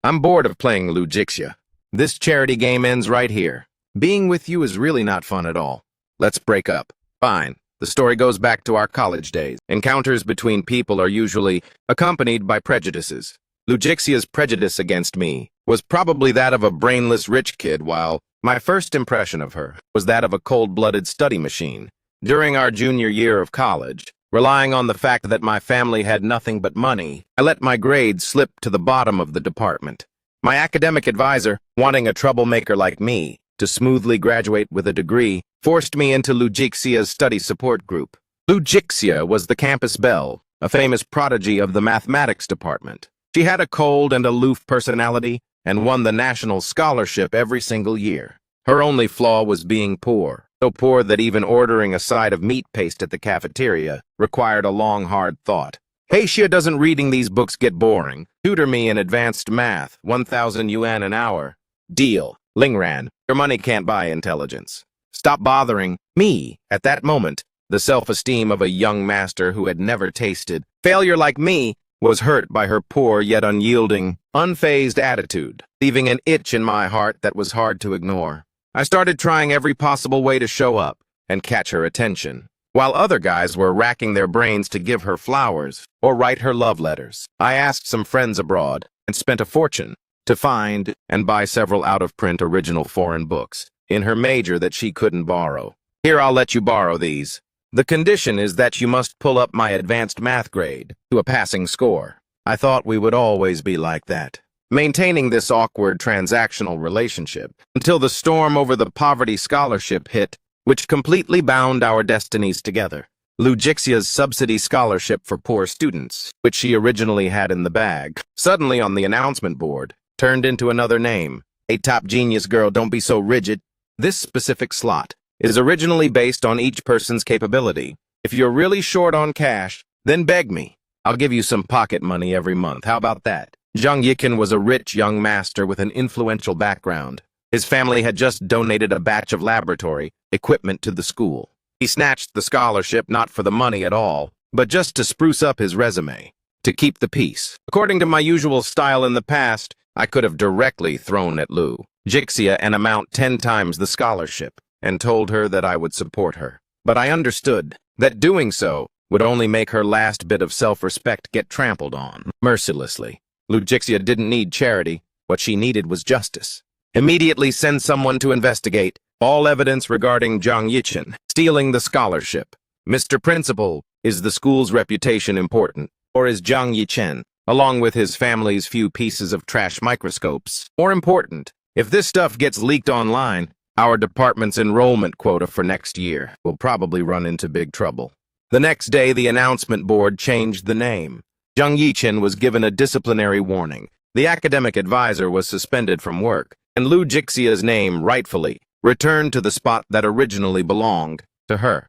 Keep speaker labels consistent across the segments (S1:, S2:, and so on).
S1: I'm bored of playing Lujixia. This charity game ends right here. Being with you is really not fun at all. Let's break up. Fine. The story goes back to our college days. Encounters between people are usually accompanied by prejudices. Lujixia's prejudice against me was probably that of a brainless rich kid, while my first impression of her was that of a cold-blooded study machine. During our junior year of college, relying on the fact that my family had nothing but money, I let my grades slip to the bottom of the department. My academic advisor, wanting a troublemaker like me to smoothly graduate with a degree, forced me into Lujixia's study support group. Lujixia was the campus belle, a famous prodigy of the mathematics department. She had a cold and aloof personality and won the national scholarship every single year. Her only flaw was being poor, so poor that even ordering a side of meat paste at the cafeteria required a long, hard thought. Hey, Xia, doesn't reading these books get boring? Tutor me in advanced math, 1,000 yuan an hour. Deal. Lingran, your money can't buy intelligence. Stop bothering me. At that moment, the self-esteem of a young master who had never tasted failure like me was hurt by her poor yet unyielding, unfazed attitude, leaving an itch in my heart that was hard to ignore. I started trying every possible way to show up and catch her attention, while other guys were racking their brains to give her flowers or write her love letters. I asked some friends abroad and spent a fortune to find and buy several out-of-print original foreign books in her major that she couldn't borrow. Here, I'll let you borrow these. The condition is that you must pull up my advanced math grade to a passing score. I thought we would always be like that, maintaining this awkward transactional relationship until the storm over the poverty scholarship hit, which completely bound our destinies together. Lujixia's subsidy scholarship for poor students, which she originally had in the bag, suddenly on the announcement board, turned into another name. A top genius girl, don't be so rigid. This specific slot is originally based on each person's capability. If you're really short on cash, then beg me. I'll give you some pocket money every month. How about that? Zhang Yiqin was a rich young master with an influential background. His family had just donated a batch of laboratory equipment to the school. He snatched the scholarship not for the money at all, but just to spruce up his resume, to keep the peace. According to my usual style in the past, I could have directly thrown at Lujixia an amount 10 times the scholarship and told her that I would support her. But I understood that doing so would only make her last bit of self-respect get trampled on mercilessly. Lujixia didn't need charity. What she needed was justice. Immediately send someone to investigate all evidence regarding Zhang Yiqin stealing the scholarship. Mr. Principal, is the school's reputation important, or is Zhang Yiqin, along with his family's few pieces of trash microscopes, more important? If this stuff gets leaked online, our department's enrollment quota for next year will probably run into big trouble. The next day, the announcement board changed the name. Zhang Yiqin was given a disciplinary warning. The academic advisor was suspended from work, and Lujixia's name, rightfully, returned to the spot that originally belonged to her.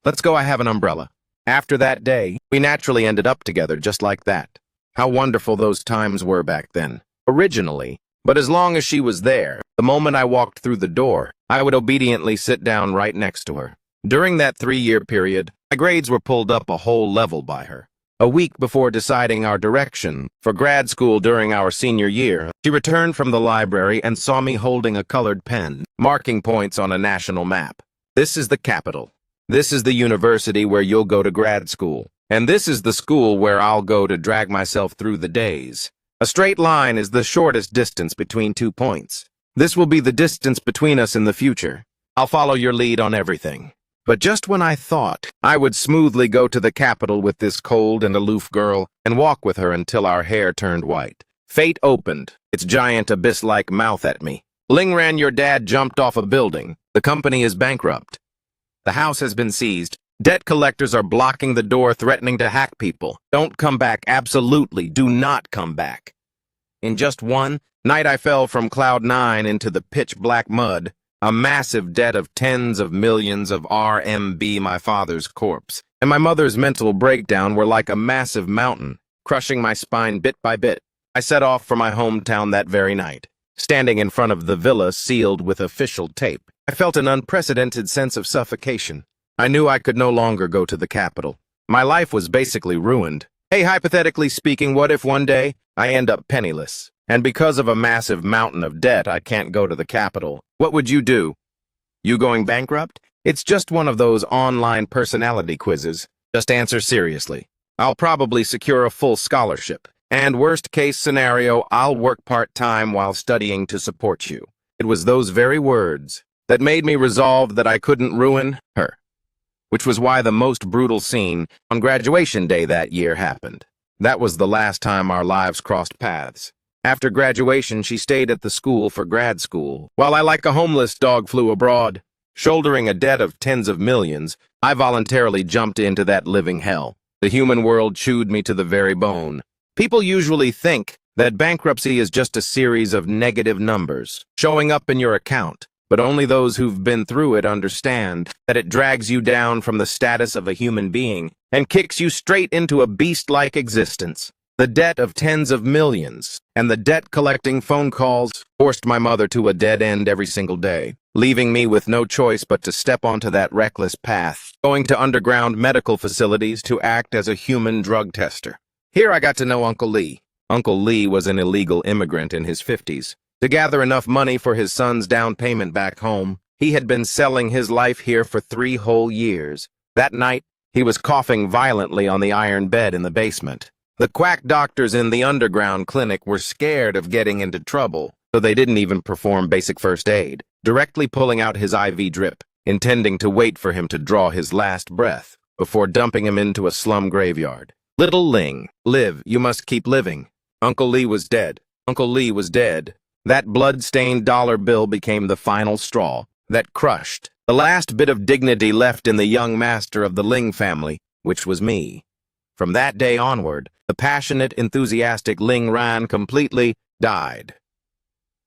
S1: Let's go, I have an umbrella. After that day, we naturally ended up together just like that. How wonderful those times were back then. Originally, but as long as she was there, the moment I walked through the door, I would obediently sit down right next to her. During that 3-year period, my grades were pulled up a whole level by her. A week before deciding our direction for grad school during our senior year, she returned from the library and saw me holding a colored pen, marking points on a national map. This is the capital. This is the university where you'll go to grad school. And this is the school where I'll go to drag myself through the days. A straight line is the shortest distance between 2 points. This will be the distance between us in the future. I'll follow your lead on everything. But just when I thought I would smoothly go to the capital with this cold and aloof girl and walk with her until our hair turned white, fate opened its giant abyss-like mouth at me. Lingran, your dad jumped off a building. The company is bankrupt. The house has been seized. Debt collectors are blocking the door, threatening to hack people. Don't come back. Absolutely do not come back. In just one night, I fell from cloud 9 into the pitch-black mud. A massive debt of tens of millions of RMB, my father's corpse, and my mother's mental breakdown were like a massive mountain, crushing my spine bit by bit. I set off for my hometown that very night. Standing in front of the villa sealed with official tape, I felt an unprecedented sense of suffocation. I knew I could no longer go to the capital. My life was basically ruined. Hey, hypothetically speaking, what if one day I end up penniless? And because of a massive mountain of debt, I can't go to the capital. What would you do? You going bankrupt? It's just one of those online personality quizzes. Just answer seriously. I'll probably secure a full scholarship. And worst case scenario, I'll work part-time while studying to support you. It was those very words that made me resolve that I couldn't ruin her. Which was why the most brutal scene on graduation day that year happened. That was the last time our lives crossed paths. After graduation, she stayed at the school for grad school, while I, like a homeless dog, flew abroad. Shouldering a debt of tens of millions, I voluntarily jumped into that living hell. The human world chewed me to the very bone. People usually think that bankruptcy is just a series of negative numbers showing up in your account, but only those who've been through it understand that it drags you down from the status of a human being and kicks you straight into a beast-like existence. The debt of tens of millions and the debt-collecting phone calls forced my mother to a dead end every single day, leaving me with no choice but to step onto that reckless path, going to underground medical facilities to act as a human drug tester. Here I got to know Uncle Lee. Uncle Lee was an illegal immigrant in his 50s. To gather enough money for his son's down payment back home, he had been selling his life here for 3 whole years. That night, he was coughing violently on the iron bed in the basement. The quack doctors in the underground clinic were scared of getting into trouble, so they didn't even perform basic first aid, directly pulling out his IV drip, intending to wait for him to draw his last breath before dumping him into a slum graveyard. Little Ling, live, you must keep living. Uncle Lee was dead. Uncle Lee was dead. That blood-stained dollar bill became the final straw that crushed the last bit of dignity left in the young master of the Ling family, which was me. From that day onward, the passionate, enthusiastic Ling Ran completely died.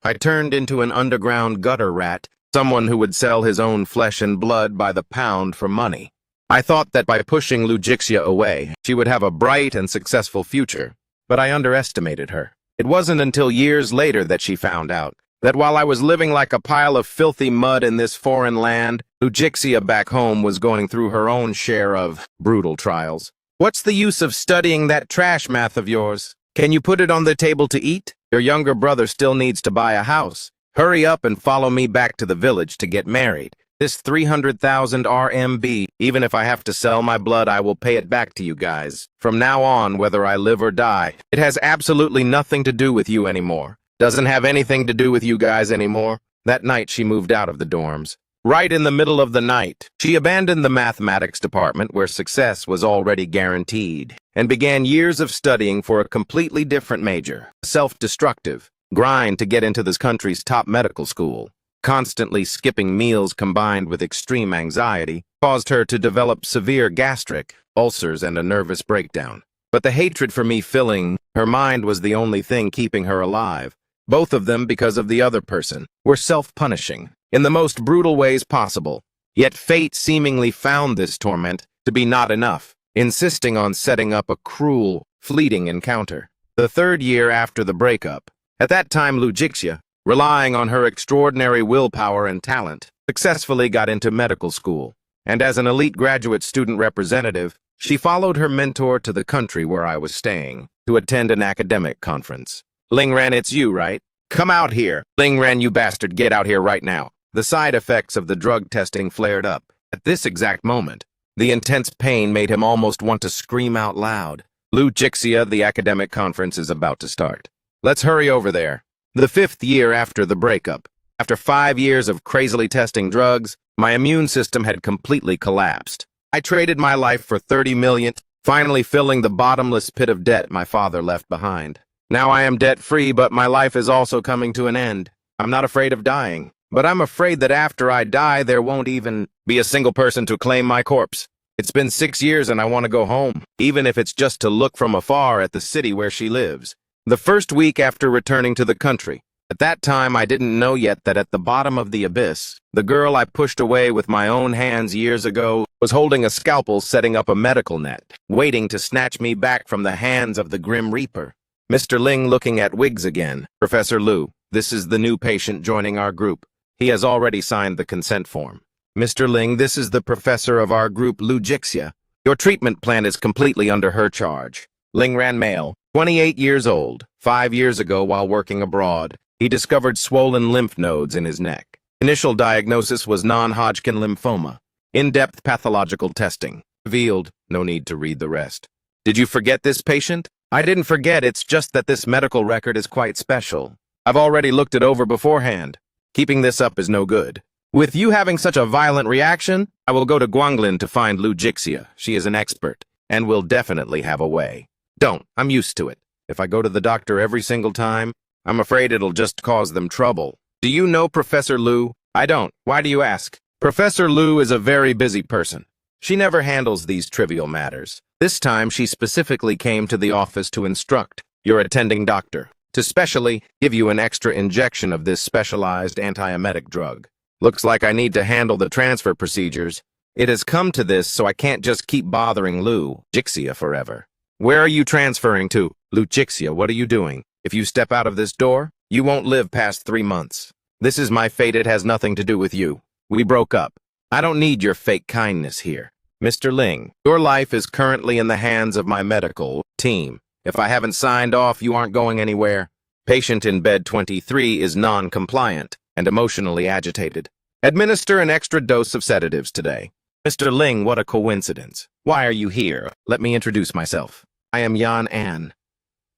S1: I turned into an underground gutter rat, someone who would sell his own flesh and blood by the pound for money. I thought that by pushing Lu Jixia away, she would have a bright and successful future, but I underestimated her. It wasn't until years later that she found out that while I was living like a pile of filthy mud in this foreign land, Lu Jixia back home was going through her own share of brutal trials. What's the use of studying that trash math of yours? Can you put it on the table to eat? Your younger brother still needs to buy a house. Hurry up and follow me back to the village to get married. This 300,000 RMB, even if I have to sell my blood, I will pay it back to you guys. From now on, whether I live or die, it has absolutely nothing to do with you anymore. Doesn't have anything to do with you guys anymore. That night, she moved out of the dorms. Right in the middle of the night, she abandoned the mathematics department where success was already guaranteed and began years of studying for a completely different major, self-destructive, grind to get into this country's top medical school. Constantly skipping meals combined with extreme anxiety caused her to develop severe gastric ulcers and a nervous breakdown. But the hatred for me filling her mind was the only thing keeping her alive. Both of them, because of the other person, were self-punishing in the most brutal ways possible. Yet fate seemingly found this torment to be not enough, insisting on setting up a cruel, fleeting encounter. The 3rd year after the breakup, at that time Lu Jixia, relying on her extraordinary willpower and talent, successfully got into medical school. And as an elite graduate student representative, she followed her mentor to the country where I was staying to attend an academic conference. Ling Ran, it's you, right? Come out here. Ling Ran, you bastard, get out here right now. The side effects of the drug testing flared up. At this exact moment, the intense pain made him almost want to scream out loud. Lu Jixia, the academic conference is about to start. Let's hurry over there. The 5th year after the breakup, after 5 years of crazily testing drugs, my immune system had completely collapsed. I traded my life for 30 million, finally filling the bottomless pit of debt my father left behind. Now I am debt-free, but my life is also coming to an end. I'm not afraid of dying, but I'm afraid that after I die, there won't even be a single person to claim my corpse. It's been 6 years and I want to go home, even if it's just to look from afar at the city where she lives. The 1st week after returning to the country, at that time I didn't know yet that at the bottom of the abyss, the girl I pushed away with my own hands years ago was holding a scalpel setting up a medical net, waiting to snatch me back from the hands of the Grim Reaper. Mr. Ling looking at Wiggs again. Professor Lu, this is the new patient joining our group. He has already signed the consent form. Mr. Ling, this is the professor of our group, Lu Jixia. Your treatment plan is completely under her charge. Ling Ran male. 28 years old. 5 years ago, while working abroad, he discovered swollen lymph nodes in his neck. Initial diagnosis was non-Hodgkin lymphoma. In-depth pathological testing revealed. No need to read the rest. Did you forget this patient? I didn't forget, it's just that this medical record is quite special. I've already looked it over beforehand. Keeping this up is no good. With you having such a violent reaction, I will go to Guanglin to find Lu Jixia. She is an expert, and will definitely have a way. Don't. I'm used to it. If I go to the doctor every single time, I'm afraid it'll just cause them trouble. Do you know Professor Lu? I don't. Why do you ask? Professor Lu is a very busy person. She never handles these trivial matters. This time, she specifically came to the office to instruct your attending doctor to specially give you an extra injection of this specialized antiemetic drug. Looks like I need to handle the transfer procedures. It has come to this, so I can't just keep bothering Lu Jixia forever. Where are you transferring to? Lu Jixia, what are you doing? If you step out of this door, you won't live past 3 months. This is my fate, it has nothing to do with you. We broke up. I don't need your fake kindness here. Mr. Ling, your life is currently in the hands of my medical team. If I haven't signed off, you aren't going anywhere. Patient in bed 23 is non-compliant and emotionally agitated. Administer an extra dose of sedatives today. Mr. Ling, what a coincidence. Why are you here? Let me introduce myself. I am Yan An.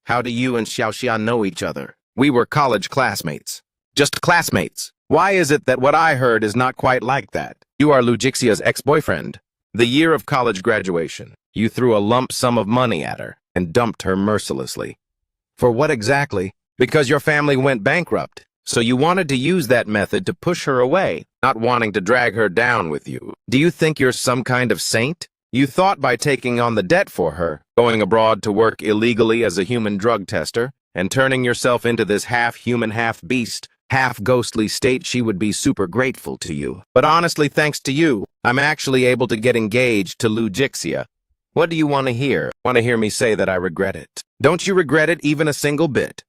S1: How do you and Xiaoxian know each other? We were college classmates. Just classmates. Why is it that what I heard is not quite like that? You are Lu Jixia's ex-boyfriend. The year of college graduation, you threw a lump sum of money at her and dumped her mercilessly. For what exactly? Because your family went bankrupt. So you wanted to use that method to push her away, not wanting to drag her down with you. Do you think you're some kind of saint? You thought by taking on the debt for her, going abroad to work illegally as a human drug tester, and turning yourself into this half-human, half-beast, half-ghostly state, she would be super grateful to you. But honestly, thanks to you, I'm actually able to get engaged to Lu Jixia. What do you want to hear? Want to hear me say that I regret it? Don't you regret it even a single bit?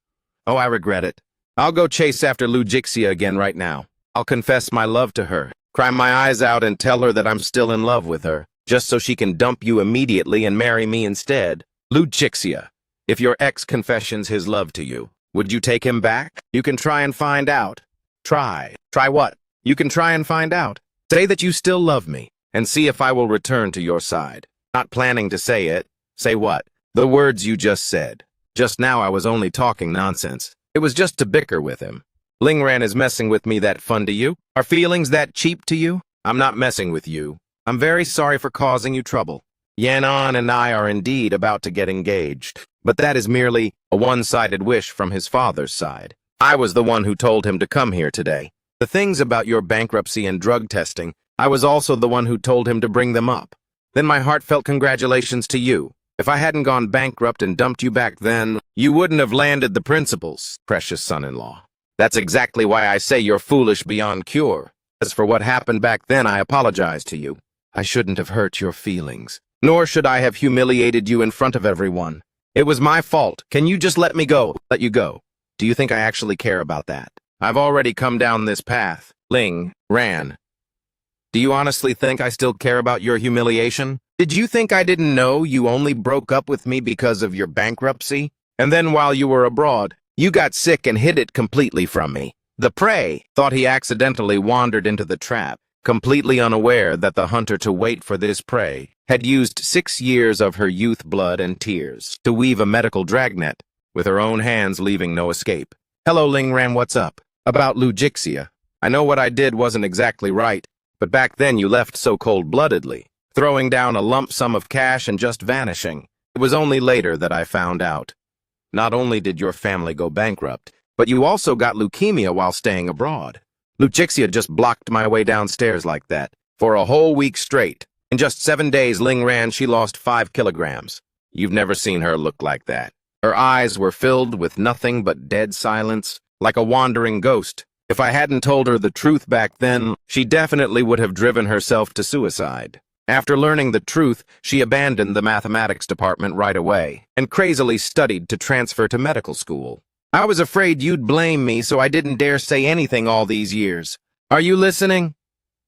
S1: Oh, I regret it. I'll go chase after Lu Jixia again right now. I'll confess my love to her, cry my eyes out and tell her that I'm still in love with her, just so she can dump you immediately and marry me instead. Lu Jixia, if your ex confessions his love to you, would you take him back? You can try and find out. Try. Try what? You can try and find out. Say that you still love me, and see if I will return to your side. Not planning to say it. Say what? The words you just said. Just now I was only talking nonsense. It was just to bicker with him. Lingran is messing with me that fun to you? Are feelings that cheap to you? I'm not messing with you. I'm very sorry for causing you trouble. Yanan and I are indeed about to get engaged, but that is merely a one-sided wish from his father's side. I was the one who told him to come here today. The things about your bankruptcy and drug testing, I was also the one who told him to bring them up. Then my heartfelt congratulations to you. If I hadn't gone bankrupt and dumped you back then, you wouldn't have landed the principals, precious son-in-law. That's exactly why I say you're foolish beyond cure. As for what happened back then, I apologize to you. I shouldn't have hurt your feelings, nor should I have humiliated you in front of everyone. It was my fault. Can you just let me go? Let you go. Do you think I actually care about that? I've already come down this path. Ling Ran. Do you honestly think I still care about your humiliation? Did you think I didn't know you only broke up with me because of your bankruptcy? And then while you were abroad, you got sick and hid it completely from me. The prey thought he accidentally wandered into the trap, completely unaware that the hunter to wait for this prey had used 6 years of her youth blood and tears to weave a medical dragnet, with her own hands leaving no escape. Hello, Lingran, what's up? About Lu Jixia. I know what I did wasn't exactly right, but back then you left so cold-bloodedly, throwing down a lump sum of cash and just vanishing. It was only later that I found out. Not only did your family go bankrupt, but you also got leukemia while staying abroad. Lu Jixia just blocked my way downstairs like that, for a whole week straight. In just 7 days, Lingran, she lost 5 kilograms. You've never seen her look like that. Her eyes were filled with nothing but dead silence, like a wandering ghost. If I hadn't told her the truth back then, she definitely would have driven herself to suicide. After learning the truth, she abandoned the mathematics department right away and crazily studied to transfer to medical school. I was afraid you'd blame me, so I didn't dare say anything all these years. Are you listening?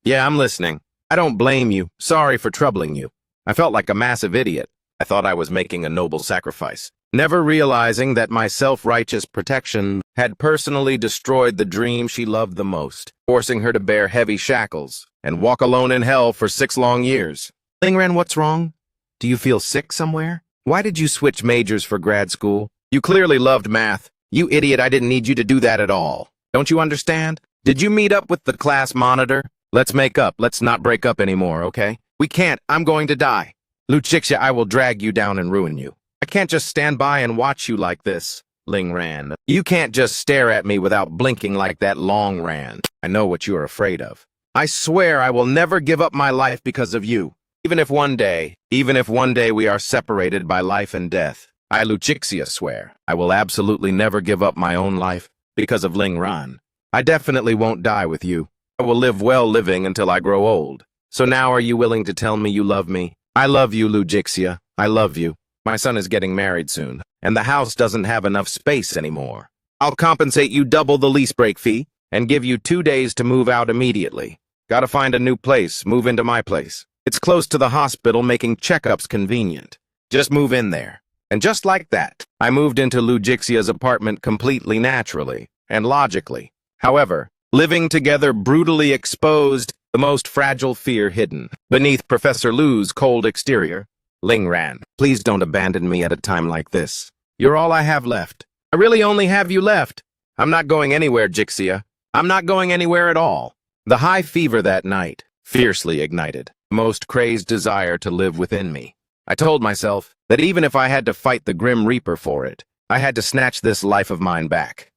S1: Yeah, I'm listening. I don't blame you. Sorry for troubling you. I felt like a massive idiot. I thought I was making a noble sacrifice. never realizing that my self-righteous protection had personally destroyed the dream she loved the most, forcing her to bear heavy shackles and walk alone in hell for 6 long years. Lingren, what's wrong? Do you feel sick somewhere? Why did you switch majors for grad school? You clearly loved math. You idiot, I didn't need you to do that at all. Don't you understand? Did you meet up with the class monitor? Let's make up. Let's not break up anymore, okay? We can't. I'm going to die. Luchixia, I will drag you down and ruin you. I can't just stand by and watch you like this, Lingran. You can't just stare at me without blinking like that Longran. I know what you are afraid of. I swear I will never give up my life because of you. Even if one day we are separated by life and death, I, Luchixia, swear, I will absolutely never give up my own life because of Lingran. I definitely won't die with you. I will live well living until I grow old. So now are you willing to tell me you love me? I love you, Luchixia. I love you. My son is getting married soon, and the house doesn't have enough space anymore. I'll compensate you double the lease break fee and give you 2 days to move out immediately. Gotta find a new place, move into my place. It's close to the hospital, making checkups convenient. Just move in there. And just like that, I moved into Lujixia's apartment completely naturally and logically. However, living together brutally exposed the most fragile fear hidden beneath Professor Lu's cold exterior. Lingran, please don't abandon me at a time like this. You're all I have left. I really only have you left. I'm not going anywhere, Jixia. I'm not going anywhere at all. The high fever that night fiercely ignited the most crazed desire to live within me. I told myself that even if I had to fight the Grim Reaper for it, I had to snatch this life of mine back.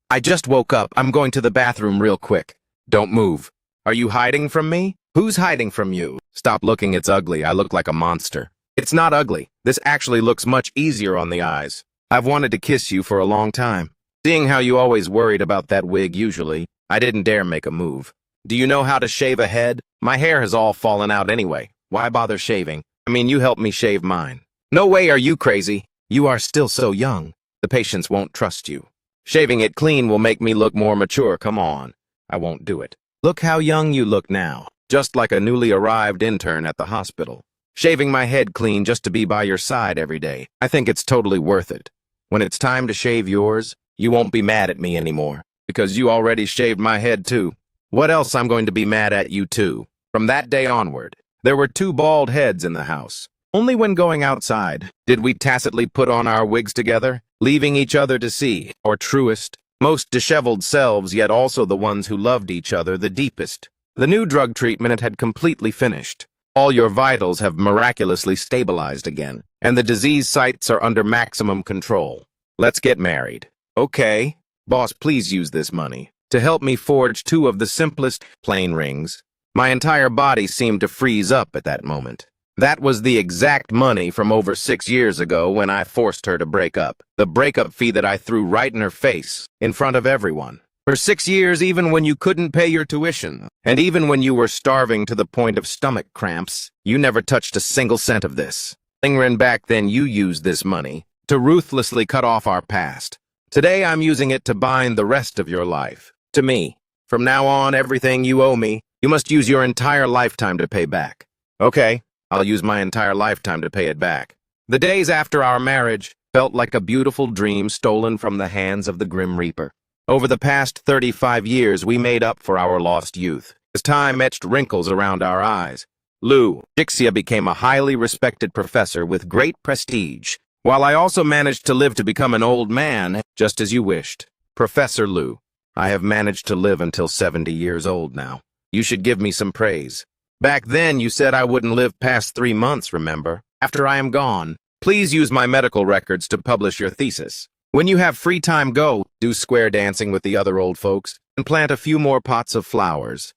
S1: I just woke up. I'm going to the bathroom real quick. Don't move. Are you hiding from me? Who's hiding from you? Stop looking, it's ugly. I look like a monster. It's not ugly. This actually looks much easier on the eyes. I've wanted to kiss you for a long time. Seeing how you always worried about that wig usually, I didn't dare make a move. Do you know how to shave a head? My hair has all fallen out anyway. Why bother shaving? I mean, you helped me shave mine. No way, are you crazy? You are still so young. The patients won't trust you. Shaving it clean will make me look more mature, come on. I won't do it. Look how young you look now, just like a newly arrived intern at the hospital. Shaving my head clean just to be by your side every day. I think it's totally worth it. When it's time to shave yours, you won't be mad at me anymore, because you already shaved my head too. What else I'm going to be mad at you too? From that day onward, there were 2 bald heads in the house. Only when going outside did we tacitly put on our wigs together, leaving each other to see our truest, most disheveled selves, yet also the ones who loved each other the deepest. The new drug treatment had completely finished. All your vitals have miraculously stabilized again, and the disease sites are under maximum control. Let's get married. Okay. Boss, please use this money to help me forge 2 of the simplest plain rings. My entire body seemed to freeze up at that moment. That was the exact money from over 6 years ago when I forced her to break up. The breakup fee that I threw right in her face, in front of everyone. For 6 years, even when you couldn't pay your tuition, and even when you were starving to the point of stomach cramps, you never touched a single cent of this. Lingren, back then you used this money to ruthlessly cut off our past. Today I'm using it to bind the rest of your life to me. From now on, everything you owe me, you must use your entire lifetime to pay back. Okay. I'll use my entire lifetime to pay it back. The days after our marriage felt like a beautiful dream stolen from the hands of the Grim Reaper. Over the past 35 years, we made up for our lost youth, as time etched wrinkles around our eyes. Lu Jixia became a highly respected professor with great prestige, while I also managed to live to become an old man, just as you wished. Professor Lu, I have managed to live until 70 years old now. You should give me some praise. Back then, you said I wouldn't live past 3 months, remember? After I am gone, please use my medical records to publish your thesis. When you have free time, go do square dancing with the other old folks and plant a few more pots of flowers.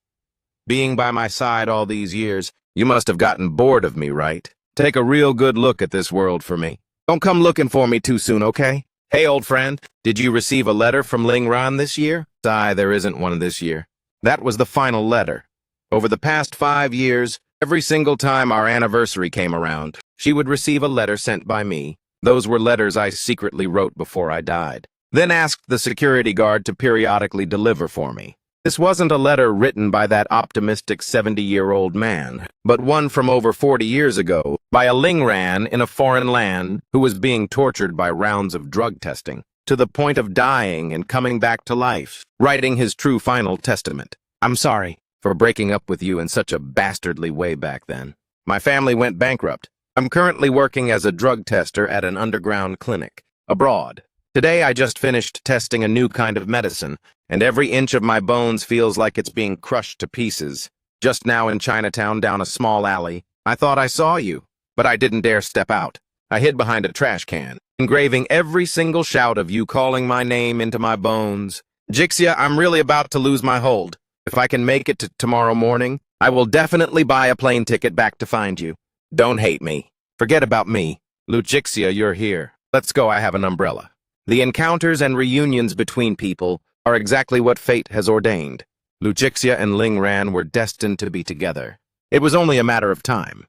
S1: Being by my side all these years, you must have gotten bored of me, right? Take a real good look at this world for me. Don't come looking for me too soon, okay? Hey, old friend, did you receive a letter from Lingran this year? Sigh, there isn't one this year. That was the final letter. Over the past 5 years, every single time our anniversary came around, she would receive a letter sent by me. Those were letters I secretly wrote before I died. Then asked the security guard to periodically deliver for me. This wasn't a letter written by that optimistic 70-year-old man, but one from over 40 years ago by a Lingran in a foreign land who was being tortured by rounds of drug testing, to the point of dying and coming back to life, writing his true final testament. I'm sorry for breaking up with you in such a bastardly way back then. My family went bankrupt. I'm currently working as a drug tester at an underground clinic abroad. Today I just finished testing a new kind of medicine, and every inch of my bones feels like it's being crushed to pieces. Just now in Chinatown, down a small alley, I thought I saw you, but I didn't dare step out. I hid behind a trash can, engraving every single shout of you calling my name into my bones. Jixia, I'm really about to lose my hold. If I can make it to tomorrow morning, I will definitely buy a plane ticket back to find you. Don't hate me. Forget about me. Luchixia, you're here. Let's go, I have an umbrella. The encounters and reunions between people are exactly what fate has ordained. Luchixia and Lingran were destined to be together. It was only a matter of time.